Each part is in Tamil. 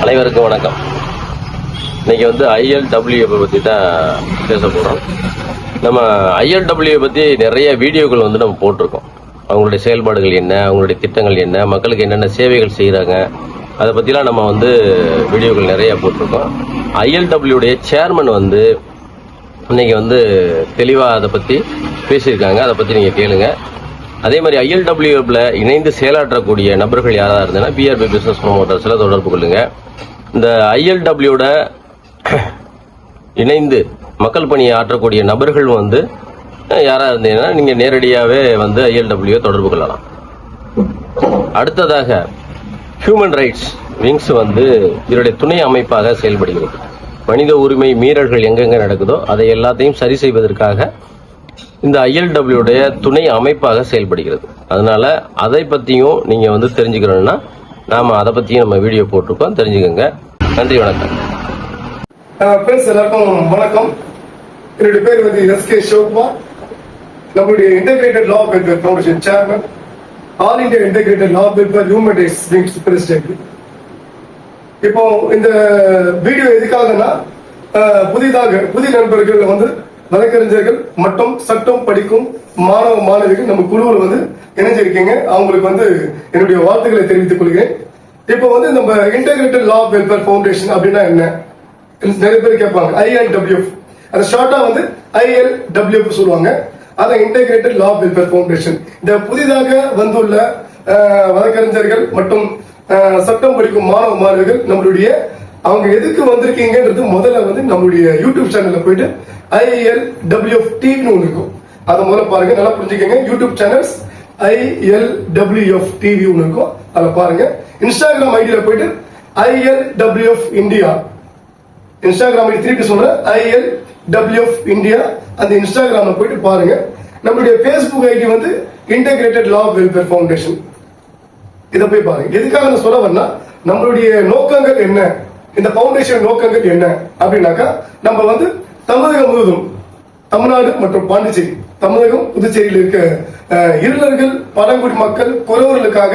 அனைவருக்கும் வணக்கம். இன்னைக்கு ILWF பற்றி தான் பேச போகிறோம். நம்ம ILWF பற்றி நிறைய வீடியோக்கள் நம்ம போட்டிருக்கோம். அவங்களுடைய செயல்பாடுகள் என்ன, அவங்களுடைய திட்டங்கள் என்ன, மக்களுக்கு என்னென்ன சேவைகள் செய்கிறாங்க, அதை பற்றிலாம் நம்ம வீடியோக்கள் நிறைய போட்டிருக்கோம். ILWடைய சேர்மன் இன்னைக்கு தெளிவாக அதை பற்றி பேசியிருக்காங்க. அதை பற்றி நீங்கள் கேளுங்க. அதே மாதிரி ILWFல இணைந்து செயலாற்றக்கூடிய நபர்கள் யாராக இருந்ததுன்னா BRB பிசினஸ் ப்ரொமோட்டர்ஸில் தொடர்பு கொள்ளுங்க. இந்த ILWட இணைந்து மக்கள் பணியை ஆற்றக்கூடிய நபர்கள் யாராக இருந்தீங்கன்னா நீங்கள் நேரடியாகவே ILWவை தொடர்பு கொள்ளலாம். அடுத்ததாக ஹியூமன் ரைட்ஸ் விங்ஸ் இதனுடைய துணை அமைப்பாக செயல்படுகிறது. மனித உரிமை மீறல்கள் எங்கெங்கே நடக்குதோ அதை எல்லாத்தையும் சரி செய்வதற்காக இந்த ILWடைய துணை அமைப்பாக செயல்படுகிறது. அதனால அதை பற்றியும் நீங்கள் தெரிஞ்சுக்கணும்னா நாம் அதை பற்றியும் நம்ம வீடியோ போட்டிருக்கோம், தெரிஞ்சுக்கோங்க. நன்றி, வணக்கம். எல்லாருக்கும் வணக்கம். என்னுடைய பேர் SK சிவகுமார். நம்மளுடைய integrated law welfare foundation chairman, all India integrated law welfare human rights wings president. இப்போ இந்த வீடியோ எதுக்காகனா புதிய நண்பர்கள் வழக்கறிஞர்கள் மற்றும் சட்டம் படிக்கும் மாணவ மாணவிகள் நம்ம குழுவில் இணைஞ்சிருக்கீங்க. அவங்களுக்கு என்னுடைய வாழ்த்துக்களை தெரிவித்துக் கொள்கிறேன். இப்போ நம்ம இன்டகிரேட்டட் லா வெல்ஃபேர் ஃபவுண்டேஷன் அப்படின்னா என்ன நிறைய பேர் கேட்பாங்க. ILWF அது ஷார்ட்டா ILWF சொல்லுவாங்க. அதான் இன்டகிரேட்டட் லா வெல்ஃபேர் ஃபவுண்டேஷன். இந்த புதிதாக வந்துள்ள வழக்கறிஞர்கள் மற்றும் சட்டம் படிக்கும் மாணவ மாணவிகள் நம்மளுடைய அவங்க எதுக்கு வந்திருக்கீங்கன்றது முதல்ல நம்மளுடைய யூடியூப் சேனல்ல போயிட்டு ILWF TV ஒன்று இருக்கும். அதை முதல்ல பாருங்க, நல்லா புரிஞ்சுக்கங்க. யூடியூப் சேனல்ஸ் ILWF TV ஒன்று இருக்கும், அதை பாருங்க. இன்ஸ்டாகிராம் ஐடியில போயிட்டு ILWF இந்தியா, இன்ஸ்டாகிராம் ஐடி திருப்பி சொல்றேன், ILWF இந்தியா. அந்த இன்ஸ்டாகிராம்ல போயிட்டு பாருங்க. நம்மளுடைய Facebook ID integrated law welfare foundation. இதை போய் பாருங்க. எதுக்காக நான் சொல்ல வரேன்னா நம்மளுடைய நோக்கங்கள் என்ன, இந்த பவுண்டேஷன் நோக்கங்கள் என்ன அப்படின்னாக்கா நம்ம தமிழகம் முழுவதும், தமிழ்நாடு மற்றும் பாண்டிச்சேரி, தமிழகம் புதுச்சேரியில் இருக்க இருளர்கள், பழங்குடி மக்கள், குறவர்களுக்காக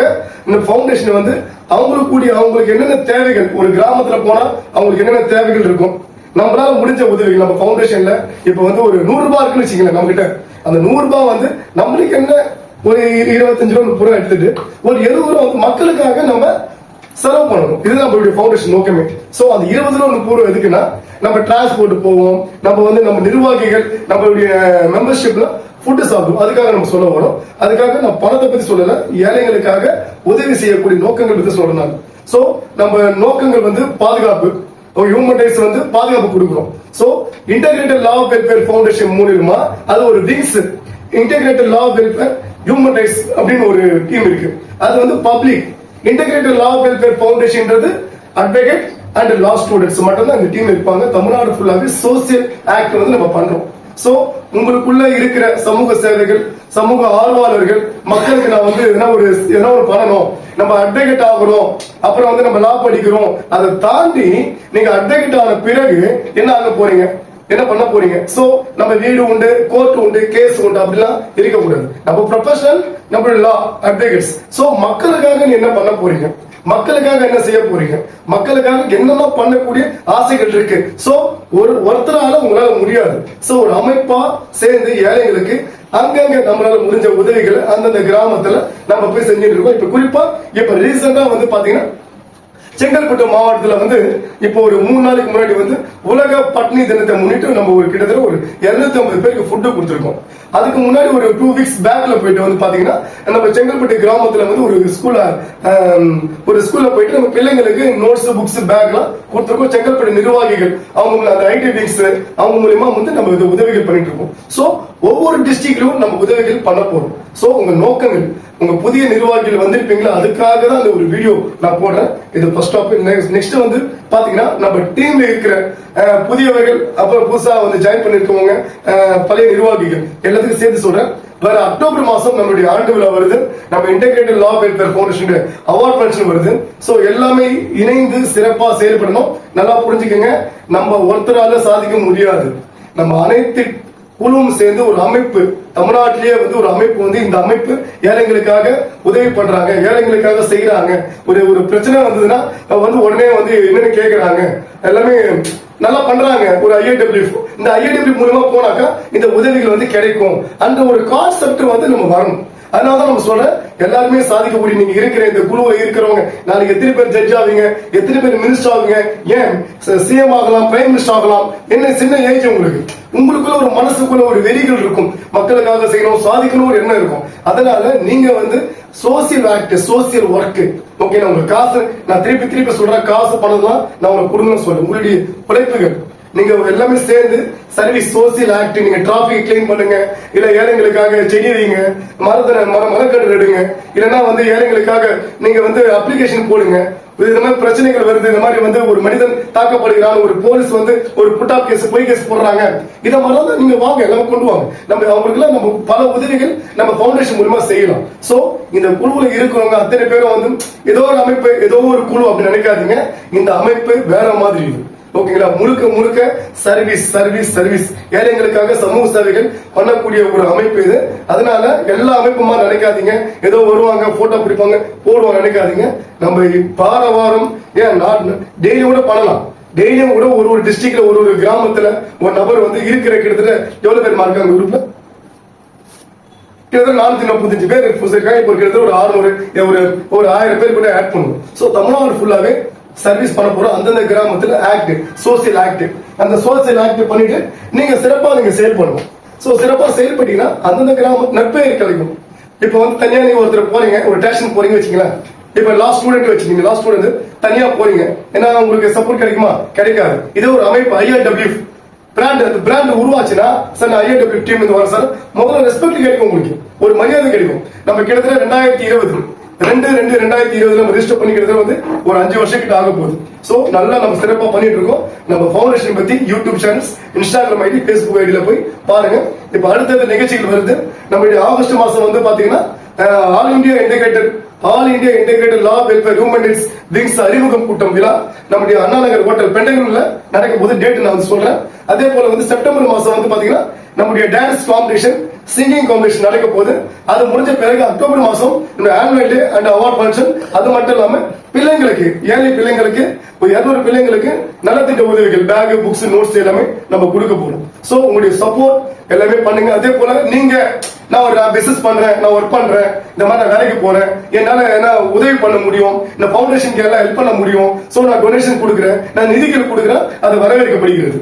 இந்த பவுண்டேஷன் அவங்களுக்கு என்னென்ன தேவைகள், ஒரு கிராமத்துல போனா அவங்களுக்கு என்னென்ன தேவைகள் இருக்கும், நம்மளால முடிஞ்ச உதவிகள் நம்ம பவுண்டேஷன்ல இப்ப ஒரு 100 ரூபாய் இருக்குன்னு வச்சுக்கோங்க. நம்ம கிட்ட அந்த 100 ரூபாய் நம்மளுக்கு என்ன ஒரு 25 ரூபா 30 ரூபா எடுத்துட்டு ஒரு 70 ரூபா மக்களுக்காக நம்ம செலவு பண்ணணும். இதுதான் நம்மளுடைய பவுண்டேஷன் நோக்கமே. சோ அந்த 20 ரூபா 30 ரூபா எதுக்குன்னா நம்ம டிரான்ஸ்போர்ட் போவோம், நம்ம நம்ம நிர்வாகிகள் நம்மளுடைய மெம்பர்ஷிப்ல ஃபுட்டு சாப்பிடுவோம், அதுக்காக நம்ம சொல்ல வரோம். அதுக்காக நான் பணத்தை பத்தி சொல்லல, ஏழைகளுக்காக உதவி செய்யக்கூடிய நோக்கங்கள் பத்தி சொல்றேன். சோ நம்ம நோக்கங்கள் பாதுகாப்பு, ஹியூமன் ரைட்ஸ் பாதுகாப்பு கொடுக்கிறோம். So integrated law welfare foundation மூலமா அது ஒரு wings, integrated law welfare human rights அப்படின்னு ஒரு டீம் இருக்கு. அது public integrated law welfare foundation advocate and law students மட்டும் தான் இந்த டீம் இருப்பாங்க. தமிழ்நாடு ஃபுல்லாவே சோசியல் ஆக்ட் நம்ம பண்றோம். சோ உங்களுக்குள்ள இருக்கிற சமூக சேவைகள், சமூக ஆர்வலர்கள், மக்களுக்கு நான் எதனா ஒரு பண்ணணும், நம்ம அட்வொகேட் ஆகிறோம், அப்புறம் நம்ம லா படிக்கிறோம், அதை தாண்டி நீங்க அட்வொகேட் ஆன பிறகு என்ன ஆக போறீங்க, என்ன பண்ண போறீங்க. சோ நம்ம வீடு உண்டு, கோர்ட் உண்டு, கேஸ் உண்டு, அப்படிலாம் இருக்கக்கூடாது. நம்ம ப்ரொஃபஷனல், நம்ம லா அட்வொகேட்ஸ். சோ மக்களுக்காக நீ என்ன பண்ண போறீங்க, மக்களுக்காக என்ன செய்ய போறீங்க, மக்களுக்காக என்னெல்லாம் பண்ணக்கூடிய ஆசைகள் இருக்கு. சோ ஒருத்தரால உங்களால முடியாது. சோ ஒரு அமைப்பா சேர்ந்து ஏழைகளுக்கு அங்கங்க நம்மளால முடிஞ்ச உதவிகளை அந்தந்த கிராமத்துல நம்ம போய் செஞ்சுட்டு இருக்கோம். இப்ப குறிப்பா இப்ப ரீசெண்டா பாத்தீங்கன்னா செங்கல்பட்டு மாவட்டத்துல இப்போ ஒரு 3 நாளைக்கு முன்னாடி உலக பட்னி தினத்தை முன்னிட்டு நம்ம கிட்டத்தட்ட ஒரு 250 பேருக்கு ஃபுட்டு கொடுத்துருக்கோம். அதுக்கு முன்னாடி ஒரு 2 வீக்ஸ் பேக்ல போயிட்டு பாத்தீங்கன்னா நம்ம செங்கல்பட்டு கிராமத்துல ஒரு ஸ்கூல்ல போயிட்டு நம்ம பிள்ளைங்களுக்கு நோட்ஸ், புக்ஸ், பேக்லாம் கொடுத்துருக்கோம். செங்கல்பட்டு நிர்வாகிகள் அவங்க அந்த ஐடி விங்ஸ் அவங்க மூலமா நம்ம உதவிகள் பண்ணிட்டு இருக்கோம். சோ ஒவ்வொரு டிஸ்ட்ரிக்ட்லயும் நம்ம உதவிகள் பண்ண போறோம். சோ உங்க நோக்கங்கள், உங்க புதிய நிர்வாகிகள் வந்திருப்பீங்களா, அதுக்காக தான் அந்த ஒரு வீடியோ நான் போடுறேன். இது ஃபர்ஸ்ட் டாபிக். நெக்ஸ்ட் பாத்தீங்கன்னா நம்ம டீம்ல இருக்கிற புதியவர்கள், அப்புறம் புதுசா ஜாயின் பண்ணிருக்கவங்க, பழைய நிர்வாகிகள் எல்லாத்துக்கும் சேர்த்து சொல்றேன். வர அக்டோபர் மாசம் நம்மளுடைய ஆண்டு விழா வருது. நம்ம integrated law welfare foundation award function வருது. சோ எல்லாமே இணைந்து சிறப்பா செயல்படணும். நல்லா புரிஞ்சுக்கங்க, நம்ம ஒருத்தரால சாதிக்க முடியாது. நம்ம அனைத்து குழுவும் சேர்ந்து ஒரு அமைப்பு தமிழ்நாட்டிலேயே வந்து ஒரு அமைப்பு வந்து இந்த அமைப்பு ஏழைங்களுக்காக உதவி பண்றாங்க, ஏழைங்களுக்காக செய்யறாங்க. ஒரு பிரச்சனை வந்ததுன்னா வந்து உடனே வந்து என்னன்னு கேக்குறாங்க, எல்லாமே நல்லா பண்றாங்க. ஒரு IIW இந்த IIW மூலமா போனாக்கா இந்த உதவிகள் வந்து கிடைக்கும். அந்த ஒரு கான்செப்ட் வந்து நம்ம வரணும். அதனாலதான் நம்ம சொல்றேன், எல்லாருமே சாதிக்கக்கூடிய நீங்க இருக்கிற இந்த குழுவை இருக்கிறவங்க நாளைக்கு எத்தனை பேர் ஜட்ஜ் ஆவீங்க, எத்தனை பேர் மினிஸ்டர் ஆவீங்க, ஏன் சிஎம் ஆகலாம், பிரைம் மினிஸ்டர் ஆகலாம். என்ன சின்ன ஏஜ் உங்களுக்குள்ள ஒரு மனசுக்குள்ள ஒரு வெறிகள் இருக்கும், மக்களுக்காக செய்யணும், சாதிக்கணும் ஒரு எண்ணம் இருக்கும். அதனால நீங்க வந்து social act, social work, okay. உங்களுக்கு காசு, நான் திருப்பி சொல்றேன், காசு பணம் தான் நான் உங்களுக்கு கொடுங்கன்னு சொல்றேன். உங்களுடைய உழைப்புகள் நீங்க எல்லாமே சேர்ந்து சர்வீஸ், சோசியல் ஆக்ட், நீங்க டிராபிக் கிளீன் பண்ணுங்க, இல்ல ஏழைங்களுக்காக செடி வைங்க, மரக்கன்று நடுங்க, இல்லைன்னா வந்து ஏழைங்களுக்காக நீங்க வந்து அப்ளிகேஷன் போடுங்க. இந்த மாதிரி பிரச்சனைகள் வருது, இந்த மாதிரி வந்து ஒரு மனிதன் தாக்கப்படுகிறான், ஒரு போலீஸ் வந்து ஒரு புட்டாப் கேஸ், பொய் கேஸ் போடுறாங்க, இதை மாதிரிலாம் நீங்க வாங்க, எல்லாம் கொண்டு வாங்க. நம்ம அவங்களுக்கு நம்ம பல உதவிகள் நம்ம பவுண்டேஷன் மூலமா செய்யலாம். சோ இந்த குழுவில் இருக்கிறவங்க அத்தனை பேரும் வந்து ஏதோ ஒரு அமைப்பு, ஏதோ ஒரு குழு அப்படி நினைக்காதீங்க. இந்த அமைப்பு வேற மாதிரி இருக்கு, ஓகேங்களா? முழுக்க சர்வீஸ் சர்வீஸ் சர்வீஸ், ஏழைங்களுக்காக சமூக சேவைகள் பண்ணக்கூடிய ஒரு அமைப்பு இது. அதனால எல்லா அமைப்புமா நினைக்காதீங்க, ஏதோ வருவாங்க போட்டோ பிடிப்பாங்க போடுவாங்க நினைக்காதீங்க. நம்ம வாரம் ஏன் டெய்லியும் கூட பண்ணலாம். டெய்லியும் கூட ஒரு டிஸ்ட்ரிக்ட்ல ஒரு கிராமத்துல ஒரு நபர் வந்து இருக்கிற கிட்டத்தட்ட எவ்வளவு பேர் இருக்காங்க குரூப்ல? கிட்டத்தட்ட 435 பேர் இருக்காங்க. இப்போ கிட்டத்தட்ட ஒரு 600 ஒரு 1000 பேர் கூட ஆட் பண்ணுவோம். சோ தமிழ்நாடு ஃபுல்லாவே சர்வீஸ் பண்ண போறோம். அந்தந்த கிராமத்துல ஆக்ட், சோசியல் ஆக்ட், அந்த சோசியல் ஆக்ட் பண்ணிட்டு நீங்க சிறப்பா செயல்படணும். சோ சிறப்பா செயல்பட்டீங்கன்னா அந்தந்த கிராமத்து நற்பெயர் கிடைக்கும். இப்ப வந்து தனியா நீங்க ஒருத்தர் போறீங்க, ஒரு ஸ்டேஷன் போறீங்க வச்சுக்கலாம். இப்ப லாஸ்ட் ஸ்டூடெண்ட் வச்சுக்கீங்க, லாஸ்ட் ஸ்டூடெண்ட் தனியா போறீங்க, ஏன்னா உங்களுக்கு சப்போர்ட் கிடைக்குமா? கிடைக்காது. இதே ஒரு அமைப்பு IIW பிராண்ட் உருவாச்சுன்னா, சார் IIW டீம் வந்து வர சார், முதல்ல ரெஸ்பெக்ட் கிடைக்கும், உங்களுக்கு ஒரு மரியாதை கிடைக்கும். நம்ம கிட்டத்தட்ட 2020 நம்ம ரெஜிஸ்டர் பண்ணிக்கிறது வந்து ஒரு 5 வருஷம் கிட்ட ஆக போகுது. சோ நல்லா நம்ம சிறப்பா பண்ணிட்டு இருக்கோம். நம்ம ஃபவுண்டேஷன் பத்தி YouTube channels, Instagram ID, Facebook ஐடியில போய் பாருங்க. இப்ப அடுத்த நிகழ்ச்சிகள் வருது. நம்மளுடைய ஆகஸ்ட் மாசம் வந்து பாத்தீங்கன்னா ஆல் இந்தியா இன்டெகிரேட்டட் லா வெல்ஃபேர் ஹியூமன் ரைட்ஸ் விங்ஸ் அறிமுகம் கூட்டம் விழா நம்முடைய அண்ணா நகர் ஹோட்டல் பெண்டகன்ல நடக்க போது. டேட் நான் வந்து சொல்றேன். அதே போல வந்து செப்டம்பர் மாசம் வந்து பாத்தீங்கன்னா நம்முடைய டான்ஸ் காம்படிஷன், சிங்கிங் காம்படிஷன் நடக்க போகுது. அது முடிஞ்ச பிறகு அக்டோபர் மாசம் annual day and award function. அது மட்டும் இல்லாம பிள்ளைங்களுக்கு, ஏழை பிள்ளைங்களுக்கு, ஒரு 200 பிள்ளைங்களுக்கு நலத்திட்ட உதவிகள், பேக், புக்ஸ், நோட்ஸ் எல்லாமே நம்ம கொடுக்க போறோம். சோ உங்களுடைய சப்போர்ட் எல்லாமே பண்ணுங்க. அதே போல நீங்க நான் பிசினஸ் பண்றேன், நான் ஒர்க் பண்றேன், இந்த மாதிரி நான் வேலைக்கு போறேன், என்னால என்ன உதவி பண்ண முடியும், இந்த பவுண்டேஷனுக்கு எல்லாம் ஹெல்ப் பண்ண முடியும், சோ நான் டொனேஷன் கொடுக்குறேன், நான் நிதிகள் கொடுக்குறேன், அது வரவேற்கப்படுகிறது.